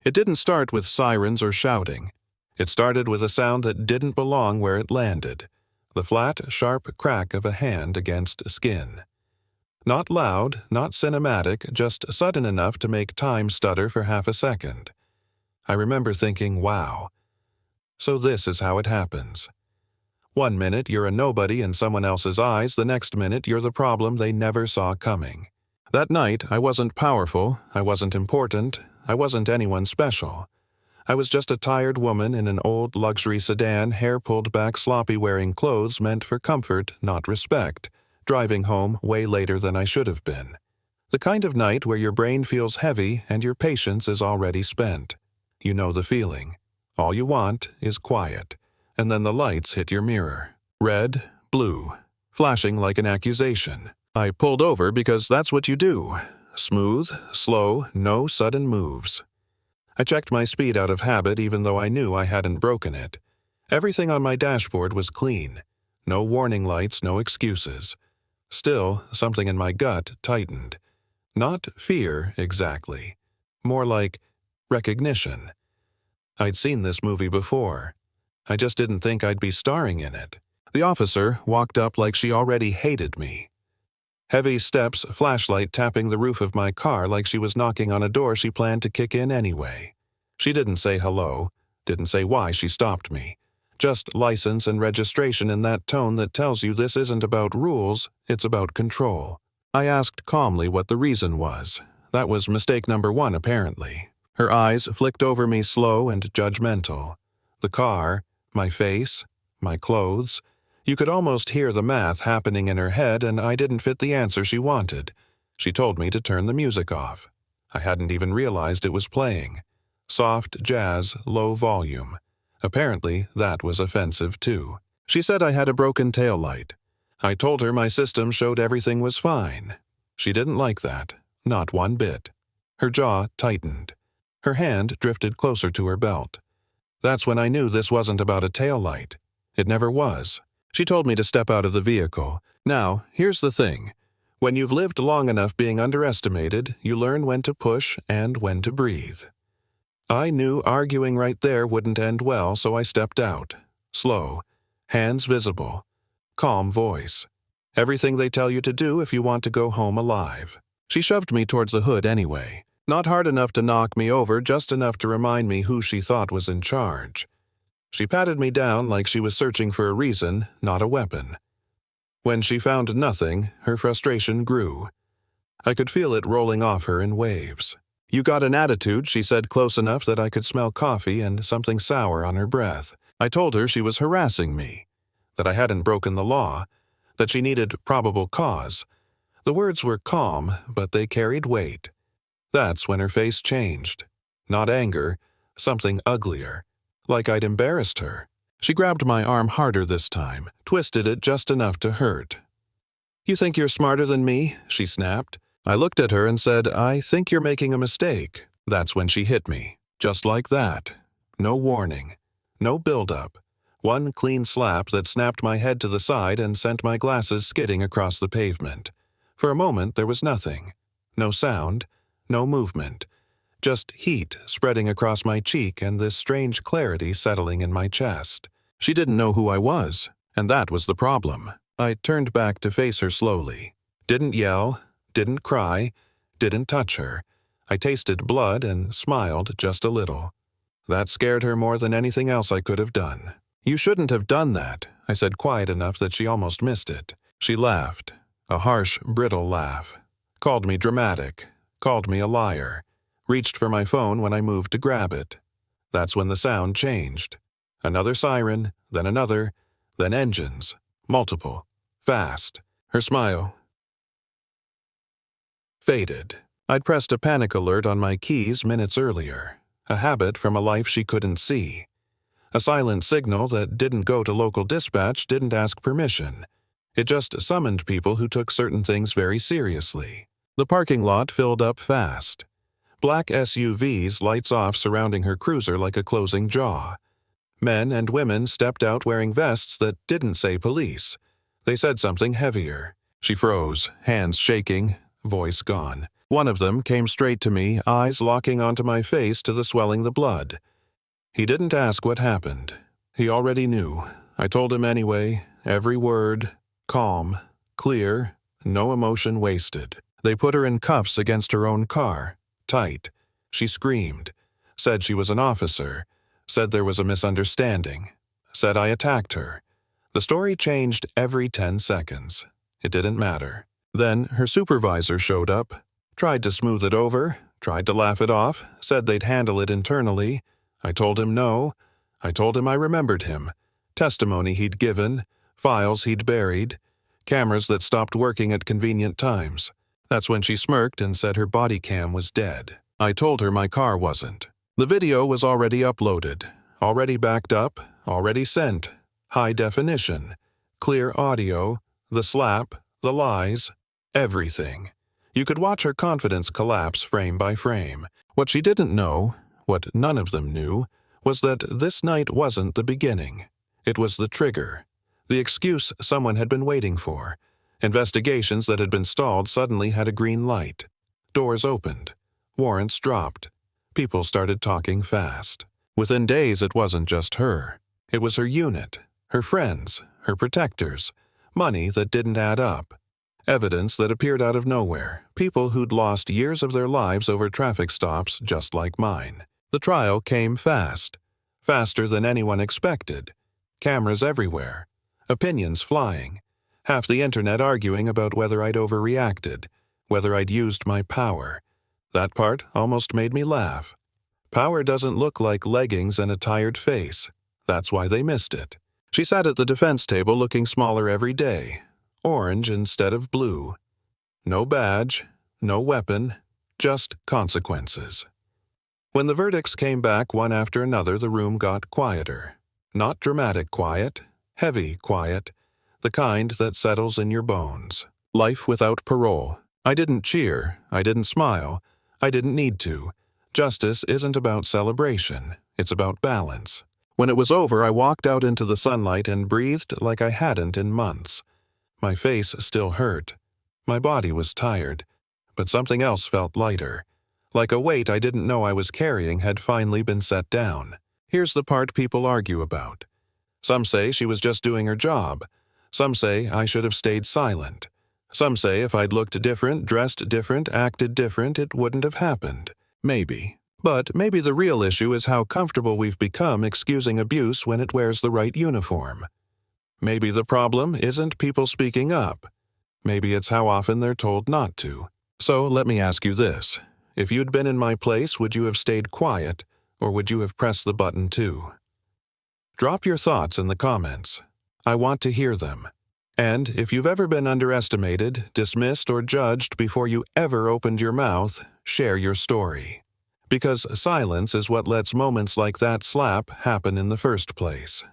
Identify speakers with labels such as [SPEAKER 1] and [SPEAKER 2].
[SPEAKER 1] It didn't start with sirens or shouting. It started with a sound that didn't belong where it landed, the flat, sharp crack of a hand against skin. Not loud, not cinematic, just sudden enough to make time stutter for half a second. I remember thinking, wow. So this is how it happens. One minute you're a nobody in someone else's eyes, the next minute you're the problem they never saw coming. That night, I wasn't powerful, I wasn't important, I wasn't anyone special. I was just a tired woman in an old luxury sedan, hair pulled back, sloppy, wearing clothes meant for comfort, not respect, driving home way later than I should have been. The kind of night where your brain feels heavy and your patience is already spent. You know the feeling. All you want is quiet, and then the lights hit your mirror. Red, blue, flashing like an accusation. I pulled over because that's what you do. Smooth, slow, no sudden moves. I checked my speed out of habit even though I knew I hadn't broken it. Everything on my dashboard was clean. No warning lights, no excuses. Still, something in my gut tightened. Not fear, exactly. More like recognition. I'd seen this movie before. I just didn't think I'd be starring in it. The officer walked up like she already hated me. Heavy steps, flashlight tapping the roof of my car like she was knocking on a door she planned to kick in anyway. She didn't say hello, didn't say why she stopped me. Just license and registration in that tone that tells you this isn't about rules, it's about control. I asked calmly what the reason was. That was mistake number one, apparently. Her eyes flicked over me slow and judgmental. The car, my face, my clothes. You could almost hear the math happening in her head, and I didn't fit the answer she wanted. She told me to turn the music off. I hadn't even realized it was playing. Soft jazz, low volume. Apparently, that was offensive too. She said I had a broken taillight. I told her my system showed everything was fine. She didn't like that. Not one bit. Her jaw tightened. Her hand drifted closer to her belt. That's when I knew this wasn't about a taillight. It never was. She told me to step out of the vehicle. Now, here's the thing. When you've lived long enough being underestimated, you learn when to push and when to breathe. I knew arguing right there wouldn't end well, so I stepped out. Slow. Hands visible. Calm voice. Everything they tell you to do if you want to go home alive. She shoved me towards the hood anyway. Not hard enough to knock me over, just enough to remind me who she thought was in charge. She patted me down like she was searching for a reason, not a weapon. When she found nothing, her frustration grew. I could feel it rolling off her in waves. You got an attitude, she said close enough that I could smell coffee and something sour on her breath. I told her she was harassing me, that I hadn't broken the law, that she needed probable cause. The words were calm, but they carried weight. That's when her face changed. Not anger, something uglier. Like I'd embarrassed her. She grabbed my arm harder this time, twisted it just enough to hurt. "You think you're smarter than me?" she snapped. I looked at her and said, "I think you're making a mistake." That's when she hit me. Just like that. No warning. No build-up. One clean slap that snapped my head to the side and sent my glasses skidding across the pavement. For a moment there was nothing. No sound. No movement. Just heat spreading across my cheek and this strange clarity settling in my chest. She didn't know who I was, and that was the problem. I turned back to face her slowly. Didn't yell, didn't cry, didn't touch her. I tasted blood and smiled just a little. That scared her more than anything else I could have done. "You shouldn't have done that," I said quiet enough that she almost missed it. She laughed, a harsh, brittle laugh. Called me dramatic, called me a liar. Reached for my phone when I moved to grab it. That's when the sound changed. Another siren, then another, then engines. Multiple. Fast. Her smile faded. I'd pressed a panic alert on my keys minutes earlier. A habit from a life she couldn't see. A silent signal that didn't go to local dispatch, didn't ask permission. It just summoned people who took certain things very seriously. The parking lot filled up fast. Black SUVs, lights off, surrounding her cruiser like a closing jaw. Men and women stepped out wearing vests that didn't say police. They said something heavier. She froze, hands shaking, voice gone. One of them came straight to me, eyes locking onto my face to the swelling the blood. He didn't ask what happened. He already knew. I told him anyway, every word, calm, clear, no emotion wasted. They put her in cuffs against her own car, tight. She screamed, said she was an officer, said there was a misunderstanding, said I attacked her. The story changed every 10 seconds. It didn't matter. Then her supervisor showed up, tried to smooth it over, tried to laugh it off, said they'd handle it internally. I told him no. I told him I remembered him, testimony he'd given, files he'd buried, cameras that stopped working at convenient times. That's when she smirked and said her body cam was dead. I told her my car wasn't. The video was already uploaded, already backed up, already sent. High definition, clear audio, the slap, the lies, everything. You could watch her confidence collapse frame by frame. What she didn't know, what none of them knew, was that this night wasn't the beginning. It was the trigger, the excuse someone had been waiting for. Investigations that had been stalled suddenly had a green light. Doors opened. Warrants dropped. People started talking fast. Within days, it wasn't just her. It was her unit, her friends, her protectors, money that didn't add up. Evidence that appeared out of nowhere, people who'd lost years of their lives over traffic stops just like mine. The trial came fast, faster than anyone expected. Cameras everywhere, opinions flying, half the internet arguing about whether I'd overreacted, whether I'd used my power. That part almost made me laugh. Power doesn't look like leggings and a tired face. That's why they missed it. She sat at the defense table looking smaller every day, orange instead of blue. No badge, no weapon, just consequences. When the verdicts came back one after another, the room got quieter. Not dramatic quiet, heavy quiet, the kind that settles in your bones. Life without parole. I didn't cheer, I didn't smile, I didn't need to. Justice isn't about celebration, it's about balance. When it was over, I walked out into the sunlight and breathed like I hadn't in months. My face still hurt. My body was tired, but something else felt lighter. Like a weight I didn't know I was carrying had finally been set down. Here's the part people argue about. Some say she was just doing her job. Some say I should have stayed silent. Some say if I'd looked different, dressed different, acted different, it wouldn't have happened. Maybe. But maybe the real issue is how comfortable we've become excusing abuse when it wears the right uniform. Maybe the problem isn't people speaking up. Maybe it's how often they're told not to. So let me ask you this. If you'd been in my place, would you have stayed quiet, or would you have pressed the button too? Drop your thoughts in the comments. I want to hear them. And if you've ever been underestimated, dismissed, or judged before you ever opened your mouth, share your story. Because silence is what lets moments like that slap happen in the first place.